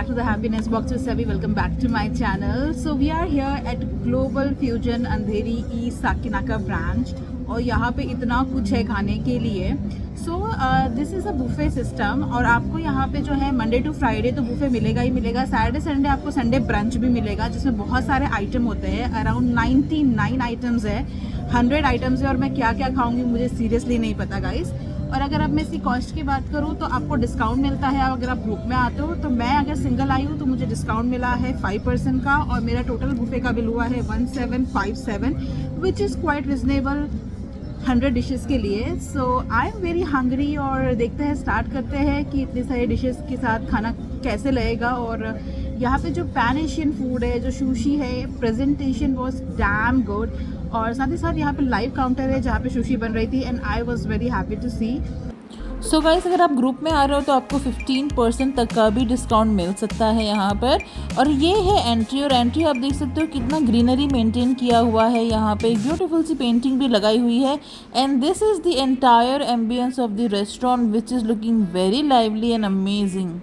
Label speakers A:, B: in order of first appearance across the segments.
A: back to the Happiness Box with Sevi. Welcome back to my channel. So we are here at Global Fusion Andheri East Sakinaka branch और यहाँ पे इतना कुछ है खाने के लिए. So this is a buffet system और आपको यहाँ पे जो है Monday to Friday तो बुफे मिलेगा ही मिलेगा. Saturday Sunday आपको Sunday brunch भी मिलेगा जिसमें बहुत सारे आइटम होते हैं. अराउंड 99 आइटम्स है, 100 आइटम्स है और मैं क्या क्या खाऊंगी मुझे सीरियसली नहीं पता गाइस. और अगर अब मैं इसकी कॉस्ट की बात करूँ तो आपको डिस्काउंट मिलता है अगर आप ग्रुप में आते हो. तो मैं अगर सिंगल आई हूँ तो मुझे डिस्काउंट मिला है 5% का और मेरा टोटल बुफे का बिल हुआ है 1757 which is quite reasonable 100 dishes के लिए. सो आई एम वेरी हंग्री और देखते हैं स्टार्ट करते हैं कि इतने सारे डिशेस के साथ खाना कैसे लगेगा. और यहाँ पे जो पैन एशियन फूड है, जो सुशी है, प्रेजेंटेशन वॉज डैम गुड. और साथ ही साथ यहाँ पे लाइव काउंटर है जहाँ पे सुशी बन रही थी and I was very happy to see. So guys अगर आप ग्रुप में आ रहे हो तो आपको 15% तक का भी डिस्काउंट मिल सकता है यहाँ पर. और ये है एंट्री और एंट्री आप देख सकते हो कितना ग्रीनरी मेंटेन किया हुआ है. यहाँ पे एक ब्यूटीफुल सी पेंटिंग भी लगाई हुई है and this is the entire ambience of the restaurant which is looking very lively and amazing.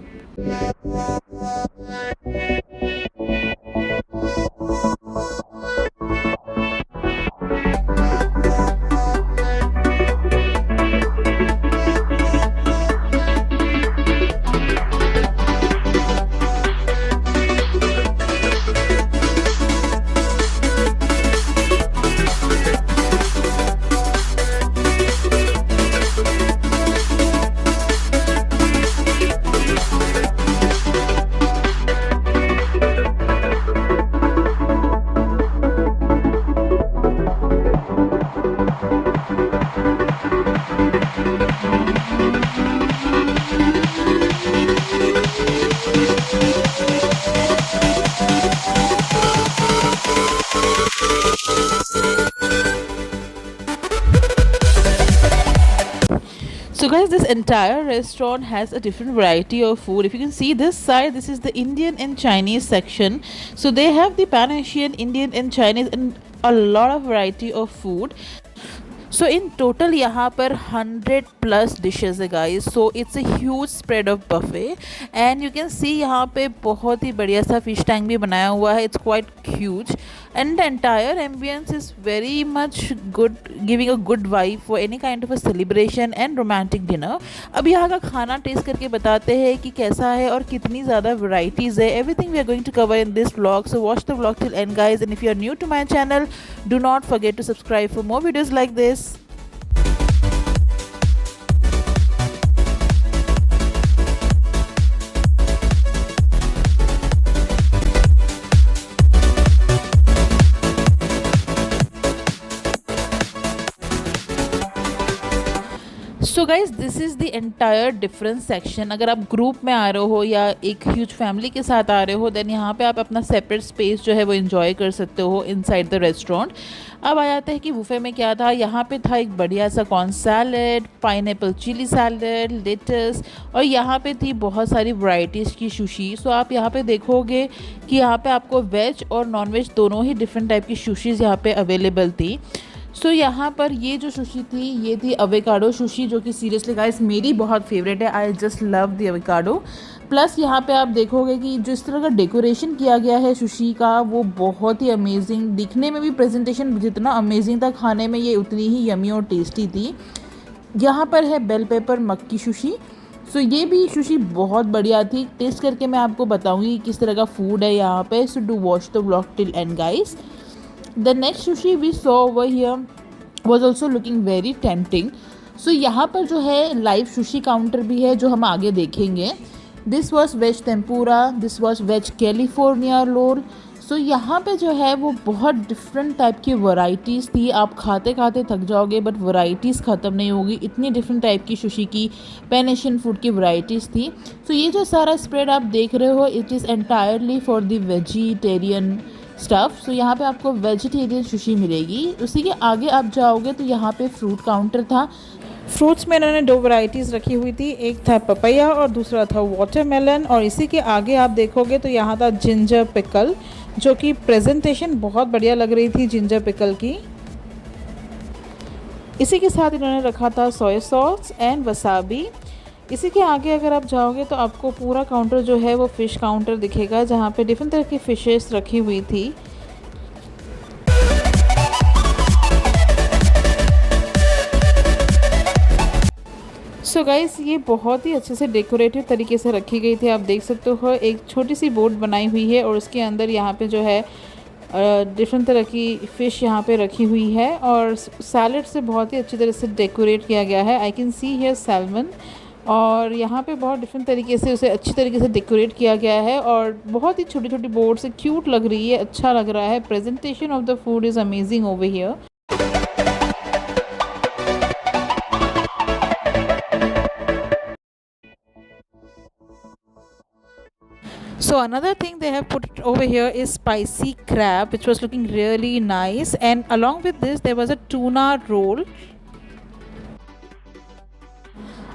A: So guys, this entire restaurant has a different variety of food. If you can see this side, this is the Indian and Chinese section. So they have the Pan Asian, Indian and Chinese and a lot of variety of food. So in total यहाँ पर 100 plus dishes है guys. So it's a huge spread of buffet and you can see यहाँ पे बहुत ही बढ़िया सा fish tank भी बनाया हुआ है. It's quite huge and the entire ambience is very much good, giving a good vibe for any kind of a celebration and romantic dinner. अब यहाँ का खाना टेस्ट करके बताते हैं कि कैसा है और कितनी ज़्यादा varieties है. Everything we are going to cover in this vlog. So watch the vlog till end guys, and if you are new to my channel, do not forget to subscribe for more videos like this. So guys this is the entire difference section. अगर आप group में आ रहे हो या एक huge family के साथ आ रहे हो देन यहाँ पे आप अपना सेपरेट स्पेस जो है वो एंजॉय कर सकते हो इनसाइड द रेस्टोरेंट. अब आ जाता है कि बुफे में क्या था. यहाँ पे था एक बढ़िया सा corn salad, pineapple chilli salad, lettuce और यहाँ पे थी बहुत सारी वैरायटीज़ की सुशी. सो आप यहाँ पे देखोगे कि यहाँ पे आपको वेज और नॉन वेज दोनों ही डिफरेंट टाइप की सुशीज़ यहाँ पे अवेलेबल थी. सो यहाँ पर ये जो सुशी थी ये थी अवेकाडो सुशी जो कि सीरियसली गाइस मेरी बहुत फेवरेट है. I just love the avocado. Plus यहाँ पे आप देखोगे कि जिस तरह का डेकोरेशन किया गया है सुशी का वो बहुत ही अमेजिंग. दिखने में भी प्रेजेंटेशन जितना अमेजिंग था, खाने में ये उतनी ही यमी और टेस्टी थी. यहाँ पर है बेल पेपर मक्की सुशी. सो ये भी सुशी बहुत बढ़िया थी. टेस्ट करके मैं आपको बताऊँगी किस तरह का फूड है यहाँ पे. So do watch the vlog till and guys. The next sushi we saw over here was also looking very tempting. So यहाँ पर जो है लाइव सुशी काउंटर भी है जो हम आगे देखेंगे. This was veg tempura, this was veg California roll. So यहाँ पे जो है वो बहुत डिफरेंट टाइप की वैरायटीज़ थी. आप खाते खाते थक जाओगे बट वैरायटीज़ ख़त्म नहीं होगी. इतनी डिफरेंट टाइप की सुशी की पैन एशियन फूड की वैरायटीज़ थी. सो ये जो सारा स्प्रेड आप देख रहे हो it is entirely for the vegetarian stuff. So यहाँ पे आपको वेजिटेरियन सुशी मिलेगी. उसी के आगे आप जाओगे तो यहाँ पे फ्रूट काउंटर था. फ्रूट्स में इन्होंने 2 वैरायटीज़ रखी हुई थी. एक था पपैया और दूसरा था वाटरमेलन. और इसी के आगे आप देखोगे तो यहाँ था जिंजर पिकल जो कि प्रेजेंटेशन बहुत बढ़िया लग रही थी जिंजर पिकल की. इसी के साथ इन्होंने रखा था सोया सॉस एंड वसाबी. इसी के आगे अगर आप जाओगे तो आपको पूरा काउंटर जो है वो फ़िश काउंटर दिखेगा, जहाँ पे डिफरेंट तरह की फ़िशेस रखी हुई थी। सो गाइस, ये बहुत ही अच्छे से डेकोरेटिव तरीके से रखी गई थी। आप देख सकते हो एक छोटी सी बोट बनाई हुई है और उसके अंदर यहाँ पे जो है डिफरेंट तरह की फ़िश यहाँ पे रखी हुई है और सैलड से बहुत ही अच्छी तरह से डेकोरेट किया गया है। आई कैन सी हियर सैल्मन, और यहाँ पे बहुत डिफरेंट तरीके से उसे अच्छी तरीके से डेकोरेट किया गया है और बहुत ही छोटी छोटी बोट से क्यूट लग रही है, अच्छा लग रहा है। Presentation of the food is amazing over here. So another thing they have put over here is spicy crab, which was looking really nice, and along with this there was a tuna roll.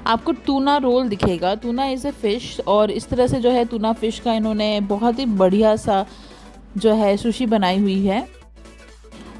A: आपको tuna role दिखेगा। Tuna is a fish, और इस तरह से जो है tuna fish का इन्होंने बहुत ही बढ़िया सा जो है सुशी बनाई हुई है।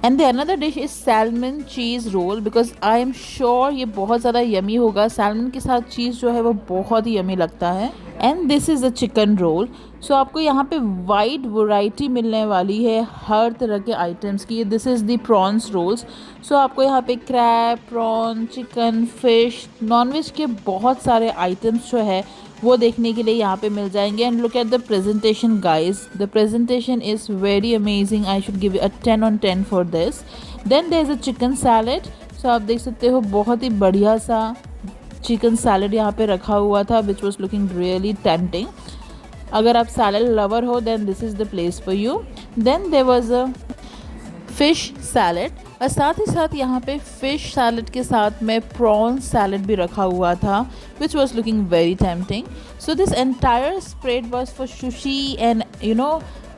A: And the another dish is salmon cheese roll, because I am sure ये बहुत ज़्यादा यमी होगा। सैल्मन के साथ चीज़ जो है वो बहुत ही यमी लगता है। And this is a chicken roll. So आपको यहाँ पे वाइड वैरायटी मिलने वाली है हर तरह के आइटम्स की। This is the prawns rolls. So आपको यहाँ पे crab, prawn, chicken, fish, non veg के बहुत सारे आइटम्स जो है वो देखने के लिए यहाँ पे मिल जाएंगे। And look at the presentation guys, the presentation is very amazing. I should give a 10 on 10 for this. Then there is a chicken salad. So आप देख सकते हो बहुत ही बढ़िया सा चिकन सैलेड यहाँ पे रखा हुआ था, which was looking really tempting. अगर आप सैलेड लवर हो then this is the place for you. Then there was a fish salad, और साथ ही साथ यहाँ पे फ़िश सैलेड के साथ में प्रॉन सैलेड भी रखा हुआ था, which was looking very tempting. So this entire spread was for sushi and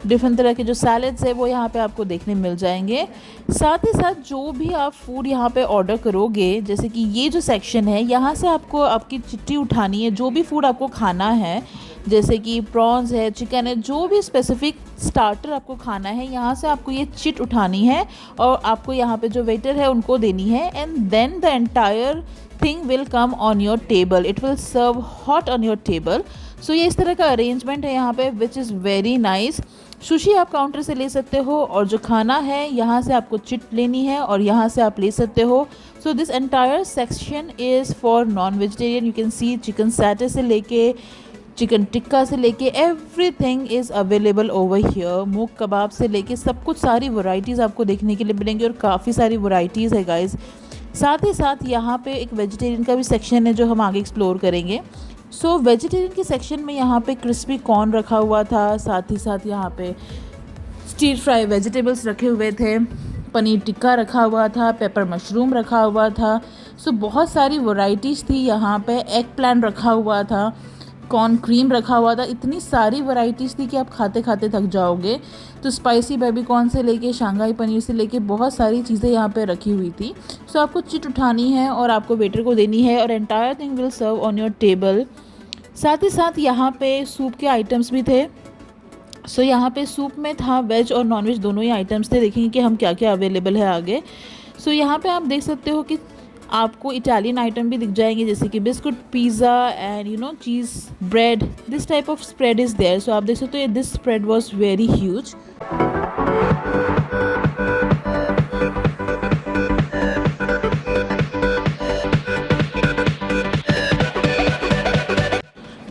A: different तरह के जो सैलेड्स है वो यहाँ पे आपको देखने मिल जाएंगे। साथ ही साथ जो भी आप फूड यहाँ पे ऑर्डर करोगे, जैसे कि ये जो सेक्शन है यहाँ से आपको आपकी चिट्ठी उठानी है। जो भी फूड आपको खाना है, जैसे कि प्रॉन्स है, चिकन है, जो भी स्पेसिफिक स्टार्टर आपको खाना है, यहाँ से आपको ये चिट उठानी है और आपको यहाँ पे जो वेटर है उनको देनी है। And then the entire thing will come on your table, it will serve hot on your table. So ये इस तरह का अरेंजमेंट है यहाँ पे, which is very nice. Sushi आप काउंटर से ले सकते हो, और जो खाना है यहाँ से आपको चिट लेनी है और यहाँ से आप ले सकते हो। So this entire section is for non vegetarian. You can see chicken satay से लेके चिकन टिक्का से लेके everything is available over here. मूक कबाब से लेके सब कुछ, सारी वैरायटीज़ आपको देखने के लिए मिलेंगी, और काफ़ी सारी वैरायटीज़ है गाइस। साथ ही साथ यहाँ पे एक वेजिटेरियन का भी सेक्शन है जो हम आगे एक्सप्लोर करेंगे। सो वेजिटेरियन के सेक्शन में यहाँ पे क्रिस्पी कॉर्न रखा हुआ था, साथ ही साथ यहाँ पे स्टीर फ्राई वेजिटेबल्स रखे हुए थे, पनीर टिक्का रखा हुआ था, पेपर मशरूम रखा हुआ था। सो बहुत सारी वैरायटीज़ थी यहाँ पे। एग प्लान रखा हुआ था, कॉर्न क्रीम रखा हुआ था। इतनी सारी वैरायटीज़ थी कि आप खाते खाते थक जाओगे। तो स्पाइसी बेबी कॉर्न से लेके शंघाई पनीर से लेके बहुत सारी चीज़ें यहाँ पे रखी हुई थी। सो आपको चिट उठानी है और आपको वेटर को देनी है, और entire thing will serve on your table. साथ ही साथ यहाँ पे सूप के आइटम्स भी थे। सो यहाँ पे सूप में था वेज और नॉन वेज दोनों ही आइटम्स थे। देखेंगे कि हम क्या क्या अवेलेबल है आगे। सो यहाँ पे आप देख सकते हो कि आपको इटालियन आइटम भी दिख जाएंगे, जैसे कि biscuit, pizza and cheese bread. This type of spread is there. So आप देख सकते हो this spread was very huge.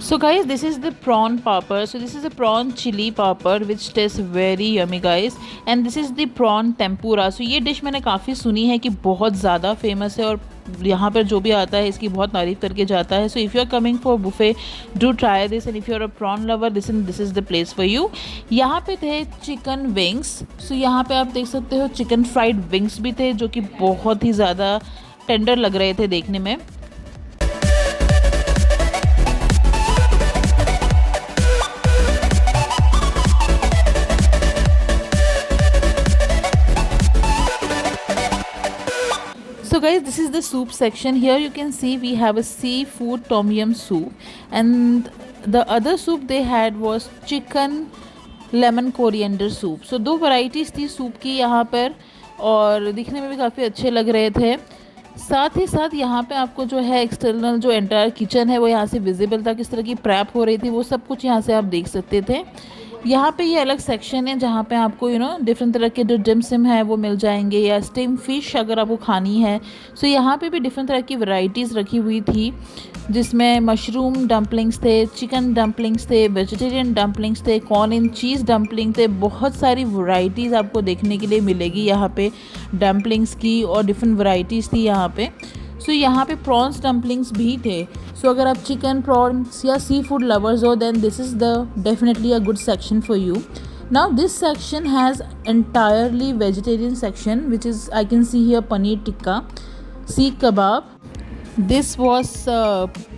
A: So guys, this is the prawn papad. So this is a prawn chili papad which tastes very yummy guys, and this is the prawn tempura. So ये dish मैंने काफ़ी सुनी है कि बहुत ज़्यादा famous है, और यहाँ पर जो भी आता है इसकी बहुत तारीफ़ करके जाता है। So if you are coming for buffet, do try this, and if you are a prawn lover, this is the place for you. यहाँ पे थे चिकन विंग्स। सो यहाँ पे आप देख सकते हो चिकन फ्राइड विंग्स भी थे, जो कि बहुत ही ज़्यादा टेंडर लग रहे थे देखने में। So guys, this is the soup section. Here you can see we have a seafood tom yum soup, and the other soup they had was chicken lemon coriander soup. So दो varieties थी soup की यहाँ पर, और दिखने में भी काफ़ी अच्छे लग रहे थे। साथ ही साथ यहाँ पे आपको जो है एक्सटर्नल जो एंटायर किचन है वो यहाँ से विजिबल था, किस तरह की प्रैप हो रही थी वो सब कुछ यहाँ से आप देख सकते थे। यहाँ पे ये अलग सेक्शन है जहाँ पे आपको डिफरेंट तरह के जो डिम सिम है वो मिल जाएंगे, या स्टीम फिश अगर आपको खानी है। सो यहाँ पे भी डिफरेंट तरह की वैरायटीज़ रखी हुई थी, जिसमें मशरूम डम्पलिंग्स थे, चिकन डम्पलिंग्स थे, वेजिटेरियन डम्पलिंग्स थे, कॉर्न इन चीज़ डम्पलिंग थे। बहुत सारी वैरायटीज़ आपको देखने के लिए मिलेगी यहाँ पे डम्पलिंग्स की, और डिफरेंट वैरायटीज़ थी यहाँ पे। सो यहाँ पे प्रॉन्स डम्पलिंग्स भी थे। सो अगर आप चिकन प्रॉन्स या सी फूड लवर्स हो, then this is the definitely a good section for you. Now this section has entirely vegetarian section, which is I can see here paneer tikka, seekh kebab. This was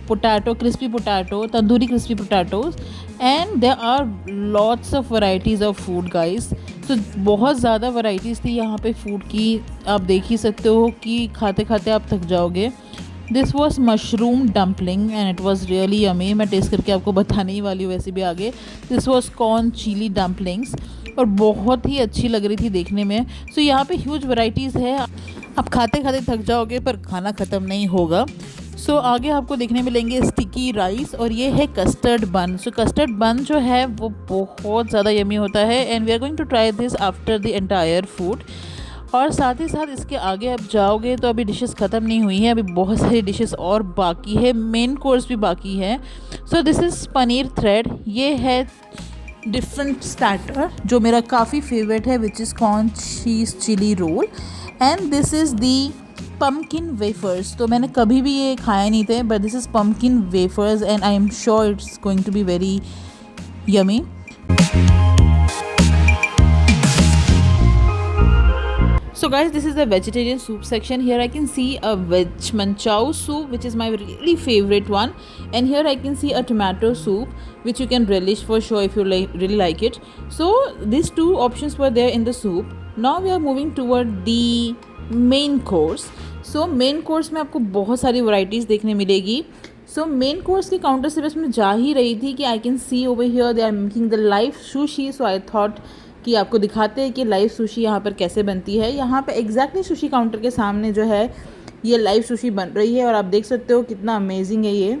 A: potato, crispy potato, tandoori crispy potatoes, and there are lots of varieties of food guys. तो बहुत ज़्यादा varieties थी यहाँ पे food की, आप देख ही सकते हो कि खाते खाते आप थक जाओगे। This was mushroom dumpling and it was really yummy. मैं टेस्ट करके आपको बताने ही वाली हूँ वैसे भी आगे। This was corn chilli dumplings, और बहुत ही अच्छी लग रही थी देखने में। सो यहाँ पे ह्यूज वैरायटीज़ है, आप खाते खाते थक जाओगे पर खाना ख़त्म नहीं होगा। सो आगे आपको देखने मिलेंगे स्टिकी राइस, और ये है कस्टर्ड बन। सो कस्टर्ड बन जो है वो बहुत ज़्यादा यमी होता है, and we are going to try this after the entire food. और साथ ही साथ इसके आगे आप जाओगे तो अभी डिशेस ख़त्म नहीं हुई हैं, अभी बहुत सारी डिशेस और बाकी है, मेन कोर्स भी बाकी है। So this is paneer thread, ये है डिफरेंट स्टार्टर जो मेरा काफ़ी फेवरेट है, which is corn cheese chilli roll, and this is the pumpkin wafers. तो मैंने कभी भी ये खाए नहीं थे, but this is pumpkin wafers and I am sure it's going to be very yummy. So guys, this is the vegetarian soup section. Here I can see a veg manchow soup, which is my really favorite one, and here I can see a tomato soup, which you can relish for sure if you really like it. So these two options were there in the soup. Now we are moving toward the main course. So main course में आपको बहुत सारी varieties देखने मिलेगी। So main course के counter से बस मैं जा ही रही थी कि I can see over here they are making the live sushi, so I thought कि आपको दिखाते हैं कि लाइव सुशी यहाँ पर कैसे बनती है। यहाँ पे एग्जैक्टली सुशी काउंटर के सामने जो है ये लाइव सुशी बन रही है, और आप देख सकते हो कितना अमेजिंग है ये।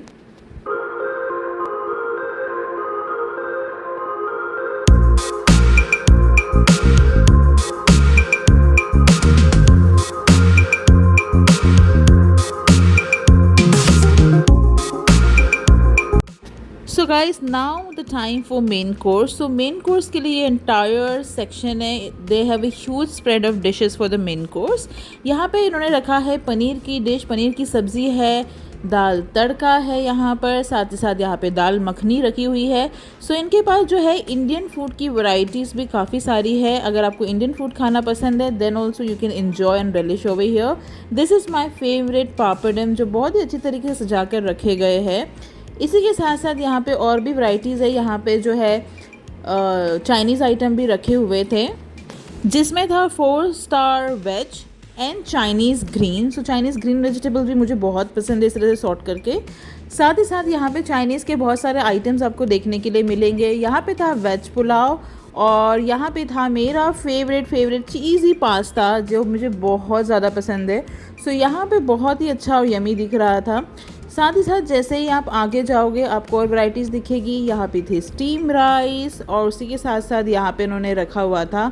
A: So guys now the time for main course. So main course के लिए एंटायर सेक्शन है, they have a huge spread of dishes for the main course. यहाँ पे इन्होंने रखा है पनीर की डिश, पनीर की सब्ज़ी है, दाल तड़का है यहाँ पर, साथ ही साथ यहाँ पे दाल मखनी रखी हुई है। सो इनके पास जो है इंडियन फूड की वैरायटीज़ भी काफ़ी सारी है। अगर आपको इंडियन फूड खाना पसंद है then also you can enjoy and relish over here. This is my favourite papadum, जो बहुत ही अच्छी तरीके से सजा कर रखे गए हैं। इसी के साथ साथ यहाँ पे और भी वैरायटीज़ है। यहाँ पे जो है चाइनीज़ आइटम भी रखे हुए थे, जिसमें था 4 star veg and Chinese green. So Chinese green vegetable भी मुझे बहुत पसंद है इस तरह से सॉर्ट करके। साथ ही साथ यहाँ पे चाइनीज़ के बहुत सारे आइटम्स आपको देखने के लिए मिलेंगे। यहाँ पे था वेज पुलाव, और यहाँ पे था मेरा फेवरेट चीज़ी पास्ता जो मुझे बहुत ज़्यादा पसंद है। सो यहाँ पे बहुत ही अच्छा और यमी दिख रहा था। साथ ही साथ जैसे ही आप आगे जाओगे आपको और वैरायटीज़ दिखेगी। यहाँ पे थी स्टीम राइस, और उसी के साथ साथ यहाँ पे इन्होंने रखा हुआ था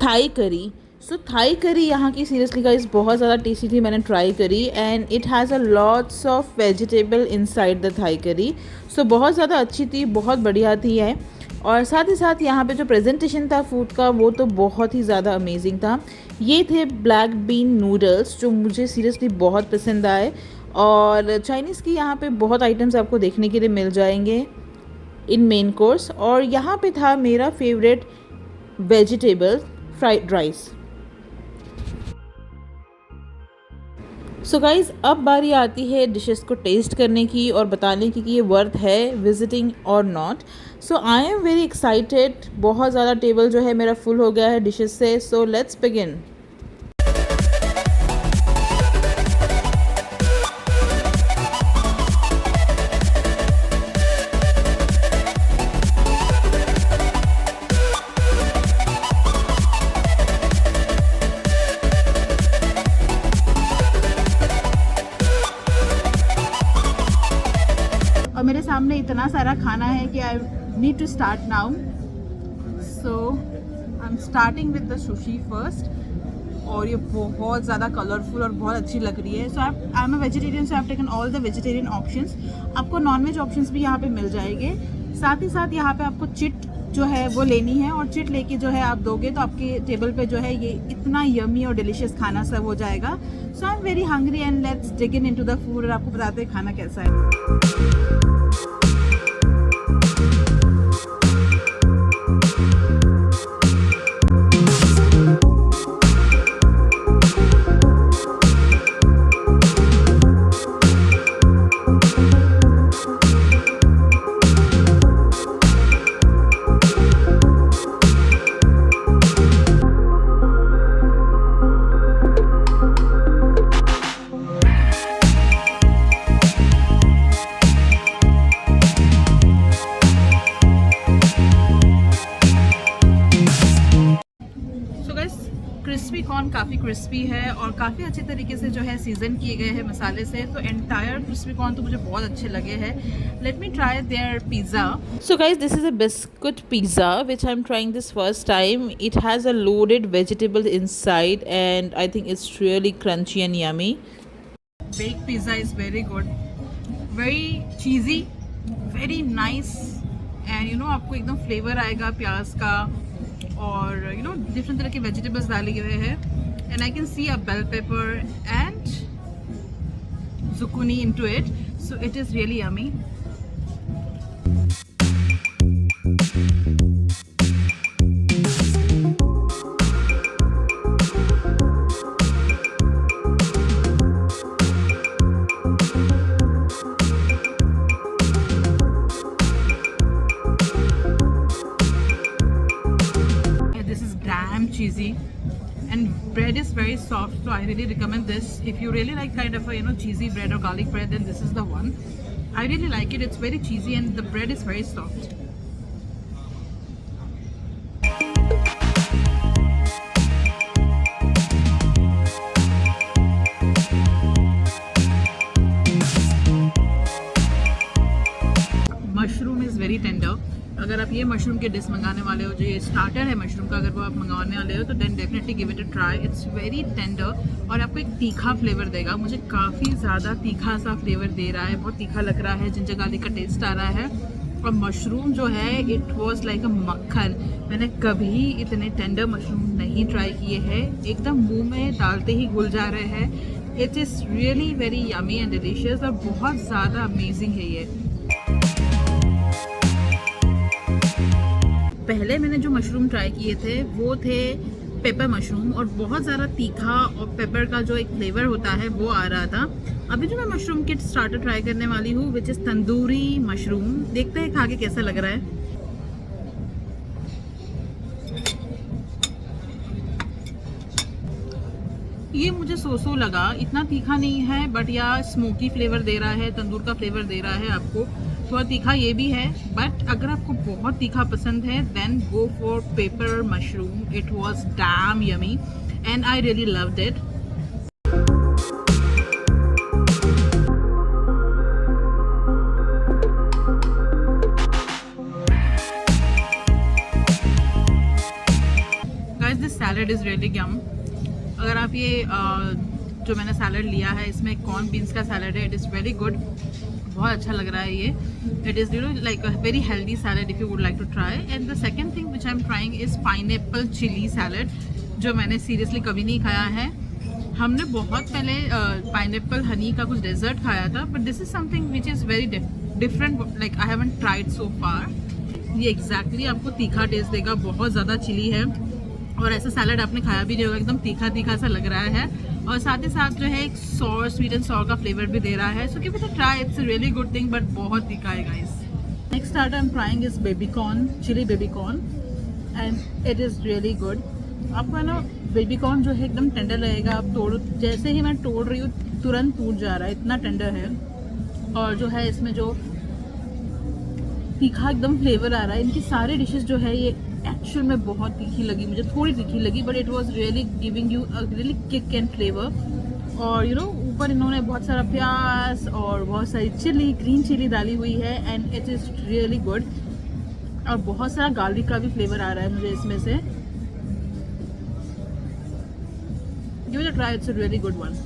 A: थाई करी। सो थाई करी यहाँ की सीरियसली गाइस बहुत ज़्यादा टेस्टी थी, मैंने ट्राई करी, and it has a lots of vegetable inside the Thai curry. So बहुत ज़्यादा अच्छी थी, बहुत बढ़िया थी है। और साथ ही साथ यहाँ पे जो प्रेजेंटेशन था फूड का वो तो बहुत ही ज़्यादा अमेजिंग था। ये थे ब्लैक बीन नूडल्स जो मुझे सीरियसली बहुत पसंद आए, और चाइनीज़ की यहाँ पे बहुत आइटम्स आपको देखने के लिए मिल जाएंगे इन मेन कोर्स। और यहाँ पे था मेरा favourite vegetable fried rice. So guys अब बारी आती है डिशेस को टेस्ट करने की और बताने की कि ये वर्थ है विजिटिंग और not. So I am very excited, बहुत ज़्यादा टेबल जो है मेरा फुल हो गया है डिशेस से। So let's begin.
B: सामने इतना सारा खाना है कि I need to start now. So I am starting with the sushi first. और ये बहुत ज़्यादा कलरफुल और बहुत अच्छी लग रही है. So I am a vegetarian, so I have taken all the vegetarian options. आपको नॉन वेज ऑप्शंस भी यहाँ पे मिल जाएंगे. साथ ही साथ यहाँ पे आपको चिट जो है वो लेनी है, और चिट लेके जो है आप दोगे तो आपके टेबल पे जो है ये इतना यमी और डिलीशियस खाना सर्व हो जाएगा. So I am very hungry and let's dig in into the food. और आपको बताते हैं खाना कैसा है. क्रिस्पी कॉर्न काफ़ी क्रिस्पी है और काफ़ी अच्छे तरीके से जो है सीजन किए गए हैं मसाले से. तो एंटायर क्रिस्पी कॉर्न तो मुझे बहुत अच्छे लगे हैं. Let me try there pizza.
A: So guys, this is a biscuit pizza which I'm trying this first time. It has a loaded vegetable inside and I think it's really crunchy and yummy.
B: Baked pizza is very good, very cheesy, very nice, and you know आपको एकदम flavour आएगा प्याज का, और you know different तरह के vegetables डाले हुए हैं. And I can see a bell pepper and zucchini into it, so it is really yummy. Cheesy and bread is very soft, so I really recommend this. If you really like kind of a cheesy bread or garlic bread, then this is the one. I really like it. It's very cheesy and the bread is very soft. Mushroom is very tender. अगर आप ये mushroom के dish मंगाने वाले हो, जो ये starter है मशरूम का, अगर वो आप मंगाने वाले हो तो then definitely give it a try. It's very tender और आपको एक तीखा फ्लेवर देगा. मुझे काफ़ी ज़्यादा तीखा सा फ्लेवर दे रहा है, बहुत तीखा लग रहा है, जिंजर गार्लिक का टेस्ट आ रहा है. और मशरूम जो है इट वाज लाइक अ मक्खन. मैंने कभी इतने टेंडर मशरूम नहीं ट्राई किए हैं. एकदम मुंह में डालते ही घुल जा रहे हैं. It is really very yummy and delicious और बहुत ज़्यादा अमेजिंग है ये. पहले मैंने जो मशरूम ट्राई किए थे वो थे पेपर मशरूम, और बहुत ज़्यादा तीखा और पेपर का जो एक फ्लेवर होता है वो आ रहा था. अभी जो मैं मशरूम किट स्टार्टर ट्राई करने वाली हूँ विच इज़ तंदूरी मशरूम. देखते हैं खा के कैसा लग रहा है. ये मुझे सो लगा, इतना तीखा नहीं है बट या स्मोकी फ्लेवर दे रहा है, तंदूर का फ्लेवर दे रहा है आपको. थोड़ा तीखा ये भी है, बट अगर आपको बहुत तीखा पसंद है then go for pepper mushroom. It was damn yummy and I really loved it. Guys this salad is really yum. अगर आप ये जो मैंने सैलड लिया है इसमें कॉर्न बीन्स का सैलड है. इट इज़ वेरी गुड, बहुत अच्छा लग रहा है ये. It is like a very healthy salad if you would like to try. And the second thing which I am trying is pineapple chilli salad, जो मैंने सीरियसली कभी नहीं खाया है. हमने बहुत पहले पाइनएप्पल हनी का कुछ डेजर्ट खाया था, but this is something which is very different. Like I haven't tried so far. ये एग्जैक्टली आपको तीखा टेस्ट देगा, बहुत ज़्यादा चिली है और ऐसा सैलड आपने खाया भी नहीं होगा. एकदम तीखा तीखा सा लग रहा है और साथ ही साथ जो है एक सॉर, स्वीट एंड सॉर का फ्लेवर भी दे रहा है. So give it a try. It's a really good thing but बहुत तीखा है guys. Next starter I am trying is baby corn, chilli baby corn, and it is really good. आपको है ना बेबी कॉर्न जो है एकदम टेंडर रहेगा. आप तोड़ो, जैसे ही मैं तोड़ रही हूँ तुरंत टूट जा रहा है, इतना टेंडर है. और जो है इसमें जो तीखा एकदम फ्लेवर आ रहा है. इनकी सारी डिशेस जो है ये एक्चुअल में बहुत तीखी लगी मुझे, थोड़ी तीखी लगी, but it was really giving you a really kick and flavour. और ऊपर इन्होंने बहुत सारा प्याज और बहुत सारी चिली, ग्रीन चिली डाली हुई है and it is really good. और बहुत सारा गार्लिक का भी फ्लेवर आ रहा है मुझे इसमें से। Give it a try, it's a really good one.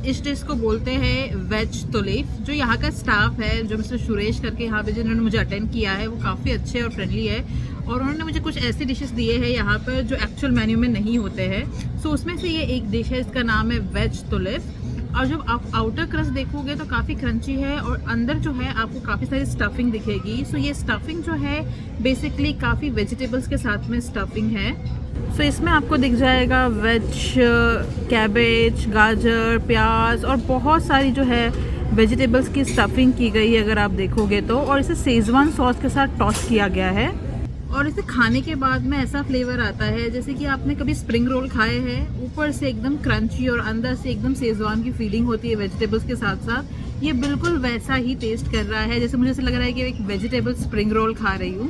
B: इस डिश को बोलते हैं वेज तोलेफ। जो यहाँ का स्टाफ है, जो मिस्टर सुरेश करके यहाँ पे जिन्होंने मुझे अटेंड किया है, वो काफ़ी अच्छे और फ्रेंडली है और उन्होंने मुझे कुछ ऐसे डिशेस दिए हैं यहाँ पर जो एक्चुअल मेन्यू में नहीं होते हैं। सो उसमें से ये एक डिश है, इसका नाम है वेज तोलेफ। और जब आप आउटर क्रस्ट देखोगे तो काफ़ी क्रंची है और अंदर जो है आपको काफ़ी सारी स्टफिंग दिखेगी। सो ये स्टफिंग जो है बेसिकली काफ़ी वेजिटेबल्स के साथ में स्टफिंग है। सो इसमें आपको दिख जाएगा वेज, कैबेज, गाजर, प्याज और बहुत सारी जो है वेजिटेबल्स की स्टफिंग की गई है अगर आप देखोगे तो। और इसे शेजवान सॉस के साथ टॉस किया गया है और इसे खाने के बाद में ऐसा फ्लेवर आता है जैसे कि आपने कभी स्प्रिंग रोल खाए हैं, ऊपर से एकदम क्रंची और अंदर से एकदम शेजवान की फीलिंग होती है वेजिटेबल्स के साथ साथ। ये बिल्कुल वैसा ही टेस्ट कर रहा है जैसे मुझे ऐसा लग रहा है कि एक वेजिटेबल स्प्रिंग रोल खा रही हूँ।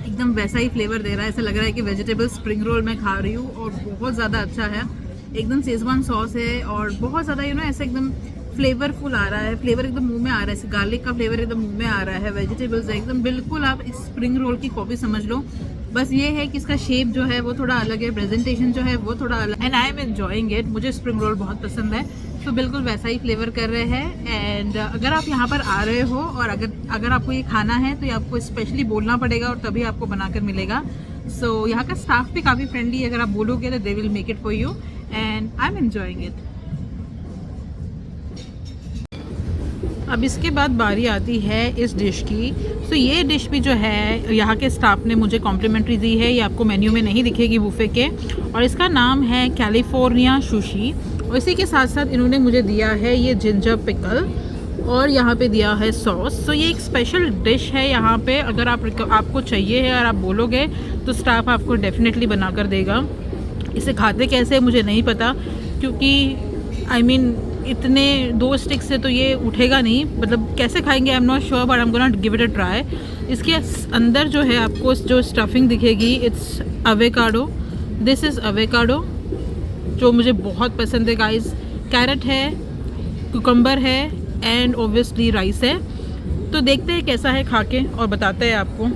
B: एकदम वैसा ही फ्लेवर दे रहा है, ऐसा लग रहा है कि वेजिटेबल स्प्रिंग रोल मैं खा रही हूँ और बहुत ज़्यादा अच्छा है। एकदम शेजवान सॉस है और बहुत ज़्यादा ऐसा एकदम फ्लेवरफुल आ रहा है, फ्लेवर एकदम मुंह में आ रहा है, गार्लिक का फ्लेवर एकदम मुंह में आ रहा है, वेजिटेबल्स है एकदम बिल्कुल आप इस स्प्रिंग रोल की कॉपी समझ लो। बस ये है कि इसका शेप जो है वो थोड़ा अलग है, प्रेजेंटेशन जो है वो थोड़ा अलग, and I am enjoying it. मुझे स्प्रिंग रोल बहुत पसंद है, तो बिल्कुल वैसा ही फ्लेवर कर रहे हैं। एंड अगर आप यहाँ पर आ रहे हो और अगर आपको ये खाना है तो ये आपको स्पेशली बोलना पड़ेगा और तभी आपको बनाकर मिलेगा। सो यहाँ का स्टाफ भी काफ़ी फ्रेंडली है, अगर आप बोलोगे तो they will make it for you and I am enjoying it. अब इसके बाद बारी आती है इस डिश की। सो ये डिश भी जो है यहाँ के स्टाफ ने मुझे कॉम्प्लीमेंट्री दी है, ये आपको मेन्यू में नहीं दिखेगी बुफे के, और इसका नाम है कैलिफोर्निया सुशी। और इसी के साथ साथ इन्होंने मुझे दिया है ये जिंजर पिकल और यहाँ पे दिया है सॉस। सो ये एक स्पेशल डिश है यहाँ पे, अगर आपको चाहिए है और आप बोलोगे तो स्टाफ आपको डेफिनेटली बना कर देगा। इसे खाते कैसे मुझे नहीं पता, क्योंकि आई मीन इतने 2 स्टिक से तो ये उठेगा नहीं, मतलब कैसे खाएंगे I am not sure, but I am gonna give it a try. इसके अंदर जो है आपको जो स्टफिंग दिखेगी इट्स अवेकाडो, दिस इज़ अवेकाडो जो मुझे बहुत पसंद है गाइस। कैरेट है, कुकम्बर है एंड ऑब्वियसली राइस है। तो देखते हैं कैसा है खा के और बताते हैं आपको।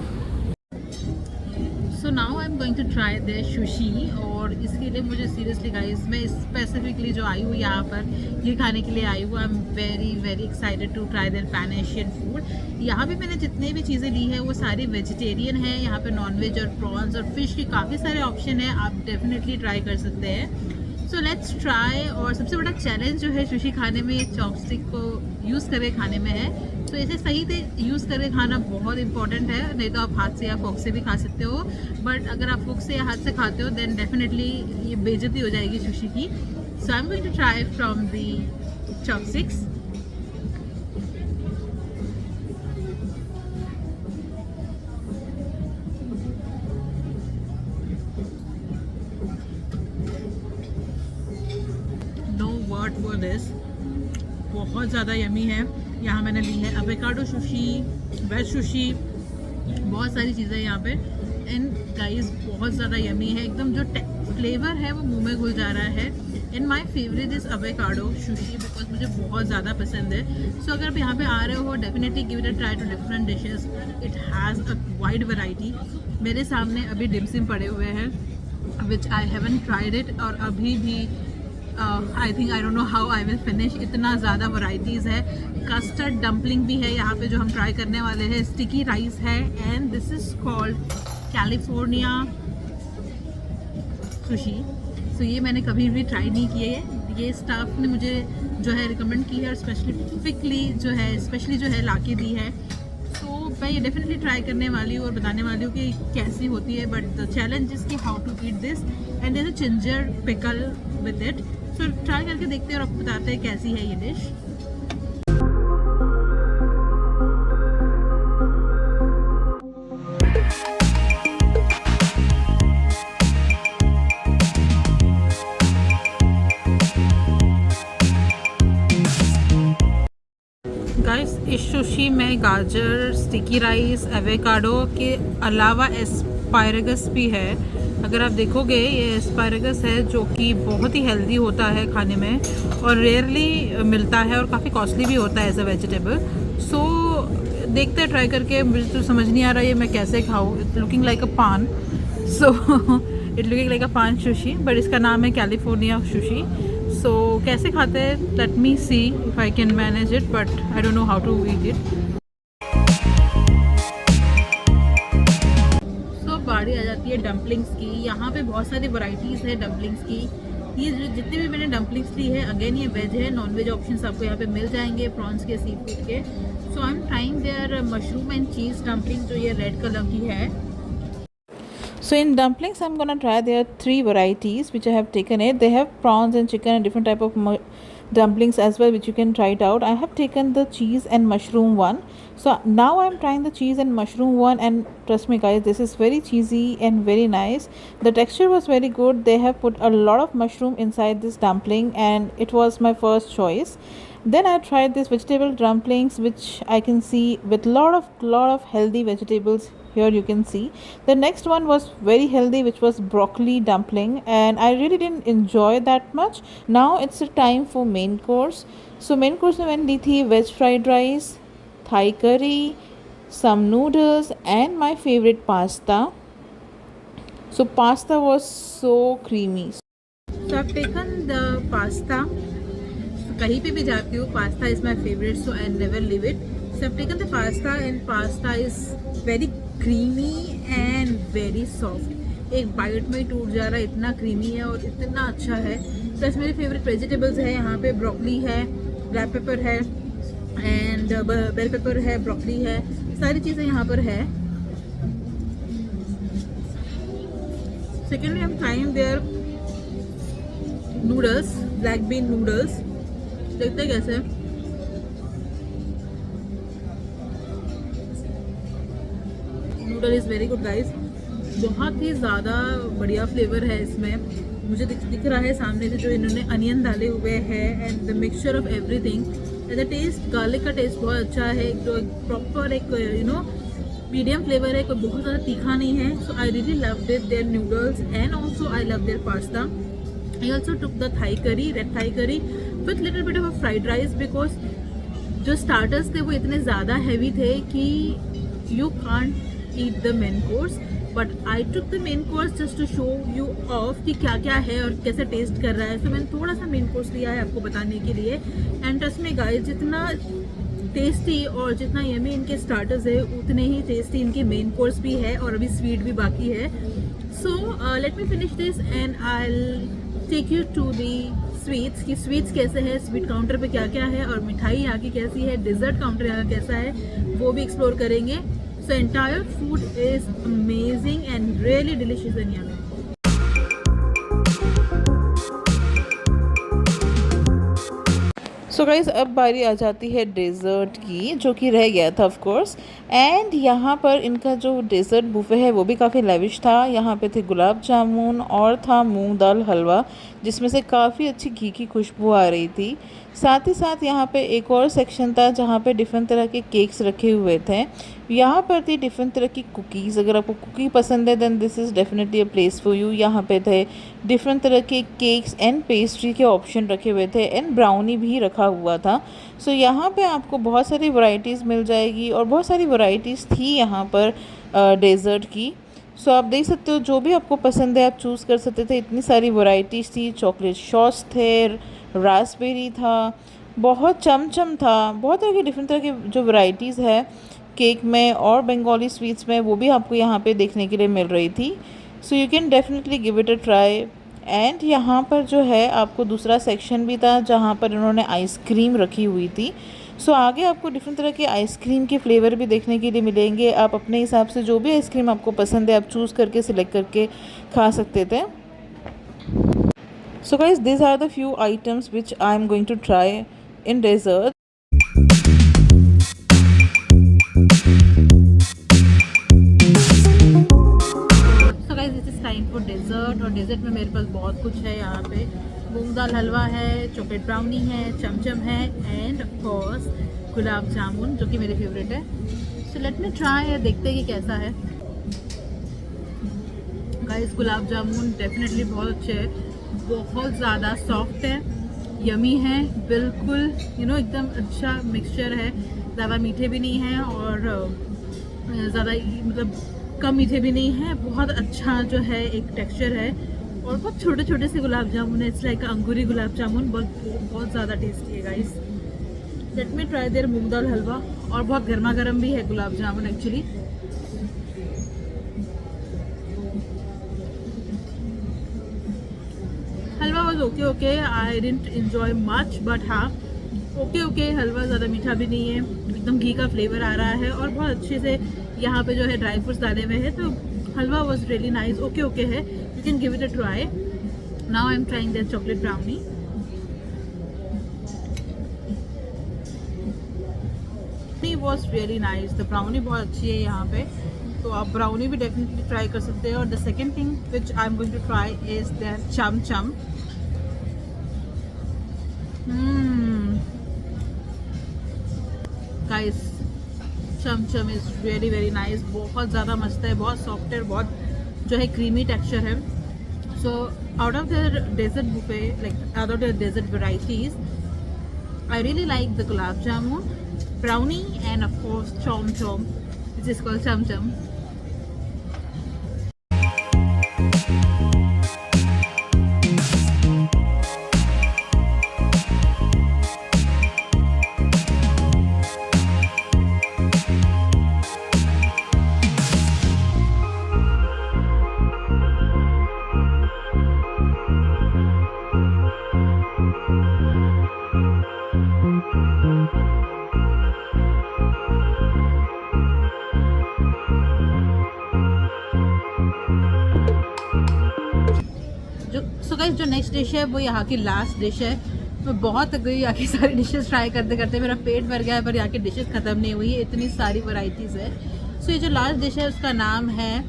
B: So now I am going to try the sushi और इसके लिए मुझे सीरियसली गाइस मैं स्पेसिफिकली जो आई हूँ यहाँ पर ये खाने के लिए आई हूँ। I am very very excited to try there pan Asian food. यहाँ पे मैंने जितने भी चीज़ें ली है वो सारी वेजिटेरियन है। यहाँ पे नॉनवेज और प्रॉन्स और फिश की काफ़ी सारे ऑप्शन है, आप डेफिनेटली ट्राई कर सकते हैं। So let's try. और सबसे बड़ा चैलेंज जो है सुशी खाने में, चॉपस्टिक को यूज़ करके खाने में है। तो इसे सही से यूज़ करके खाना बहुत इंपॉर्टेंट है, नहीं तो आप हाथ से या फोक से भी खा सकते हो, बट अगर आप फोक से या हाथ से खाते हो देन डेफिनेटली ये बेइज्जती हो जाएगी सुशी की। So I am going to try from the chopsticks. For this बहुत ज़्यादा यमी है। यहाँ मैंने ली है एवोकाडो सुशी, वेज सुशी, बहुत सारी चीज़ें यहाँ पे एंड गाइस बहुत ज़्यादा यमी है एकदम, जो फ्लेवर है वो मुंह में घुल जा रहा है। And my favourite is avocado sushi because मुझे बहुत ज़्यादा पसंद है। सो अगर आप यहाँ पे आ रहे हो definitely give it a try to different dishes, it has a wide variety. मेरे सामने अभी डिमसिम पड़े हुए हैं which I haven't tried it, और अभी भी I think I don't know how I will finish, इतना ज़्यादा वैरायटीज़ है। कस्टर्ड डम्पलिंग भी है यहाँ पे जो हम ट्राई करने वाले हैं, स्टिकी राइस है, and this is called California sushi. So ये मैंने कभी भी ट्राई नहीं किए है, ये स्टाफ ने मुझे जो है रिकमेंड की है और स्पेसिफिकली स्पेशली जो है लाके दी है। तो मैं ये डेफिनेटली ट्राई करने वाली हूँ और बताने वाली हूँ कि कैसी होती है। बट द चैलेंज इज़ कि how to eat this, and there is a ginger pickle with it. So try करके देखते हैं और आपको बताते हैं कैसी है ये डिश। गाइस इस सुशी में गाजर, स्टिकी राइस, एवोकाडो के अलावा एस्पारागस भी है। अगर आप देखोगे ये एस्पारागस है जो कि बहुत ही हेल्दी होता है खाने में और रेयरली मिलता है और काफ़ी कॉस्टली भी होता है एज अ वेजिटेबल। सो देखते हैं ट्राई करके, मुझे तो समझ नहीं आ रहा है मैं कैसे खाऊँ। इट्स लुकिंग लाइक अ पान, सो इट लुकिंग लाइक अ पान सुशी, बट इसका नाम है कैलिफोर्निया सुशी। सो कैसे खाते हैं, let me see if I can manage it, but I don't know how to eat it. So बारी आ जाती है डम्पलिंग्स की। यहाँ पे बहुत सारी वैरायटीज़ है डम्पलिंग्स की। ये जितने भी मैंने डम्पलिंग्स ली है, अगेन ये वेज है, नॉन वेज ऑप्शंस आपको यहाँ पे मिल जाएंगे, प्रॉन्स के, सी फूड के। So I am trying their mushroom and cheese dumpling जो ये रेड कलर की है।
A: So in dumplings, I'm gonna try. There are 3 varieties which I have taken it. They have prawns and chicken and different type of dumplings as well, which you can try it out. I have taken the cheese and mushroom one. So now I'm trying the cheese and mushroom one, and trust me guys, this is very cheesy and very nice. The texture was very good. They have put a lot of mushroom inside this dumpling and it was my first choice. Then I tried this vegetable dumplings, which I can see with lot of healthy vegetables. Here you can see the next one was very healthy, which was broccoli dumpling, and I really didn't enjoy that much. Now it's a time for main course. So main course में मैंने ली थी veg fried rice, Thai curry, some noodles, and my favorite pasta. So pasta was so creamy.
B: So I've taken the pasta. कहीं पे भी जाती हूँ, pasta is my favourite, so I never leave it. So I taken the pasta and pasta is very creamy and very soft. एक bite में ही टूट जा रहा है, इतना क्रीमी है और इतना अच्छा है। प्लस मेरे फेवरेट वेजिटेबल्स है यहाँ पे, ब्रोकली है, ब्लैक पेपर है, एंड बेल पेपर है, ब्रोकली है, सारी चीज़ें यहाँ पर है। Secondly I am trying there noodles, black bean noodles. देखते हैं कैसे। Noodle is very good guys, बहुत ही ज़्यादा बढ़िया फ्लेवर है इसमें। मुझे दिख रहा है सामने से जो इन्होंने अनियन डाले हुए हैं and the mixture of everything and the taste, garlic का टेस्ट बहुत अच्छा है। एक तो प्रॉपर एक मीडियम फ्लेवर है, कोई बहुत ज़्यादा तीखा नहीं है। So I really love their noodles and also I love their pasta. I also took the Thai curry, red Thai curry with little bit of a fried rice because जो starters थे वो इतने ज़्यादा heavy थे कि you can't eat the main course, but I took the main course just to show you off कि क्या क्या है और कैसे टेस्ट कर रहा है। तो मैंने थोड़ा सा main course लिया है आपको बताने के लिए। And trust me guys, जितना टेस्टी और जितना यमी इनके स्टार्टर्स है, उतने ही टेस्टी इनके मेन कोर्स भी है और अभी स्वीट भी बाकी है। So let me finish this and I take you to the sweets कि स्वीट्स कैसे है, स्वीट काउंटर पे क्या क्या है और मिठाई यहाँ की कैसी है, डिज़र्ट काउंटर यहाँ कैसा है, वो भी एक्सप्लोर करेंगे। So entire food is amazing and really delicious and yummy.
A: So guys अब बारी आ जाती है डेज़र्ट की, जो कि रह गया था ऑफ कोर्स। एंड यहाँ पर इनका जो डेज़र्ट बुफे है वो भी काफ़ी लेविश था। यहाँ पे थे गुलाब जामुन और था मूंग दाल हलवा, जिसमें से काफ़ी अच्छी घी की खुशबू आ रही थी। साथ ही साथ यहाँ पे एक और सेक्शन था जहाँ पे डिफरेंट तरह के केक्स रखे हुए थे। यहाँ पर थी डिफरेंट तरह की कुकीज़। अगर आपको कुकी पसंद है then this is definitely a place for you. यहाँ पे थे डिफरेंट तरह के केक्स एंड पेस्ट्री के ऑप्शन रखे हुए थे एंड ब्राउनी भी रखा हुआ था। सो यहाँ पे आपको बहुत सारी वैरायटीज़ मिल जाएगी और बहुत सारी वैरायटीज़ थी यहाँ पर डेज़र्ट की। सो आप देख सकते हो जो भी आपको पसंद है आप चूज़ कर सकते थे। इतनी सारी वैरायटीज़ थी, चॉकलेट सॉस थे, रास्पबेरी था, बहुत चमचम था, बहुत तरह के डिफरेंट तरह के जो वैरायटीज़ है केक में और बंगाली स्वीट्स में वो भी आपको यहाँ पे देखने के लिए मिल रही थी। So you can definitely give it a try. And यहाँ पर जो है आपको दूसरा सेक्शन भी था जहाँ पर इन्होंने आइसक्रीम रखी हुई थी। सो आगे आपको डिफरेंट तरह के आइसक्रीम के फ्लेवर भी देखने के लिए मिलेंगे। आप अपने हिसाब से जो भी आइसक्रीम आपको पसंद है आप चूज़ करके सिलेक्ट करके खा सकते थे। So guys, these are the few items which I am going to try in dessert.
B: So guys it is time for dessert. और डेजर्ट में मेरे पास बहुत कुछ है। यहाँ पे मूंग दाल हलवा है, चॉकलेट ब्राउनी है, चमचम है end of course gulab jamun जो कि मेरे फेवरेट है। सो लेट मी ट्राई, देखते हैं कि कैसा है। गाइस गुलाब जामुन डेफिनेटली बहुत अच्छे है, बहुत ज़्यादा सॉफ्ट है, यमी है, बिल्कुल एकदम अच्छा मिक्सचर है। ज़्यादा मीठे भी नहीं हैं और ज़्यादा मतलब कम मीठे भी नहीं है। बहुत अच्छा जो है एक टेक्सचर है और बहुत छोटे छोटे से गुलाब जामुन है। इट्स लाइक अंगूरी गुलाब जामुन, बहुत ज़्यादा टेस्टी है guys. Let me try their moong dal halwa. और बहुत गर्मा गर्म भी है gulab jamun actually. Halwa was okay, I didn't enjoy much but हाँ ओके। हलवा ज़्यादा मीठा भी नहीं है, एकदम घी का फ्लेवर आ रहा है और बहुत अच्छे से यहाँ पे जो है ड्राई फ्रूट्स डाले हुए हैं। तो हलवा वॉज रियली नाइस, ओके है, you can give it a try. Now I am trying that chocolate brownie. Was really nice, the brownie बहुत अच्छी है यहाँ पे, तो आप ब्राउनी भी डेफिनेटली ट्राई कर सकते हैं। और the second thing which I am going to try is that chamcham. Guys chamcham is really very nice, बहुत ज़्यादा मस्त है, बहुत सॉफ्ट है, बहुत जो है क्रीमी टेक्सचर है। So out of the dessert buffet, like out of the dessert varieties, I really like the gulab jamun, brownie and of course chom chom, which is called chum chum. So guys जो next dish है वो यहाँ की last dish है। मैं बहुत थक गई यहाँ की सारी डिशेस ट्राई करते करते, मेरा पेट भर गया है पर यहाँ की डिशेस ख़त्म नहीं हुई है, इतनी सारी वैरायटीज़ है। सो ये जो लास्ट डिश है उसका नाम है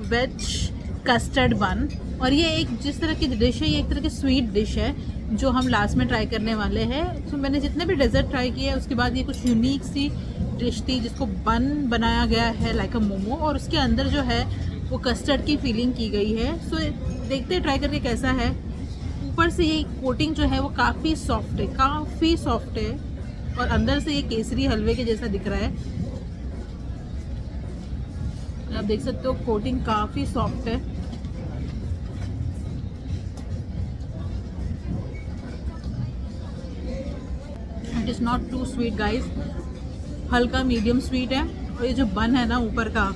B: वेज कस्टर्ड बन। और ये एक जिस तरह की डिश है, ये एक तरह की स्वीट डिश है जो हम लास्ट में ट्राई करने वाले हैं। तो मैंने जितने भी डेजर्ट ट्राई किए उसके बाद ये कुछ यूनिक सी डिश थी जिसको बन बनाया गया है लाइक अ मोमो, और उसके अंदर जो है वो कस्टर्ड की फीलिंग की गई है। सो देखते हैं ट्राई करके कैसा है। ऊपर से ये कोटिंग जो है वो काफ़ी सॉफ्ट है, काफ़ी सॉफ्ट है, और अंदर से ये केसरी हलवे के जैसा दिख रहा है। आप देख सकते हो कोटिंग काफ़ी सॉफ्ट है। It is not too sweet guys, हल्का मीडियम स्वीट है। और ये जो बन है ना ऊपर का,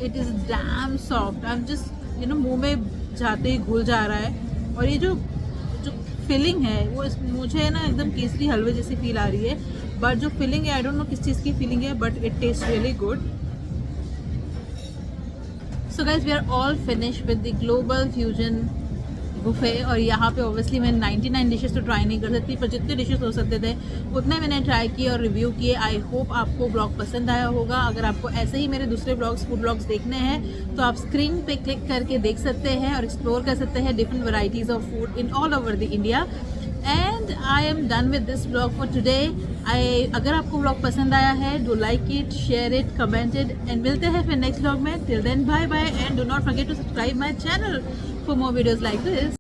B: it is damn soft. I am just मुंह में जाते ही घुल जा रहा है। और ये जो फिलिंग है वो मुझे ना एकदम केसरी हलवे जैसी फील आ रही है, बट जो फिलिंग है आई डोंट नो किस चीज़ की फीलिंग है, but it taste really good. So guys we are all finish with the global fusion buffet, और यहाँ पे ऑब्वियसली मैं 99 डिशेस तो ट्राई नहीं कर सकती, पर जितने डिशेस हो सकते थे उतने मैंने ट्राई किए और रिव्यू किए। आई होप आपको ब्लॉग पसंद आया होगा। अगर आपको ऐसे ही मेरे दूसरे ब्लॉग्स, फूड ब्लॉग्स देखने हैं तो आप स्क्रीन पे क्लिक करके देख सकते हैं और एक्सप्लोर कर सकते हैं different varieties of food in all over the India. And I am done with this blog for today. अगर आपको ब्लॉग पसंद आया है, do like it, share it, commented, and मिलते हैं फिर नेक्स्ट ब्लॉग में। Till then bye bye, and do not forget to subscribe my channel for more videos like this.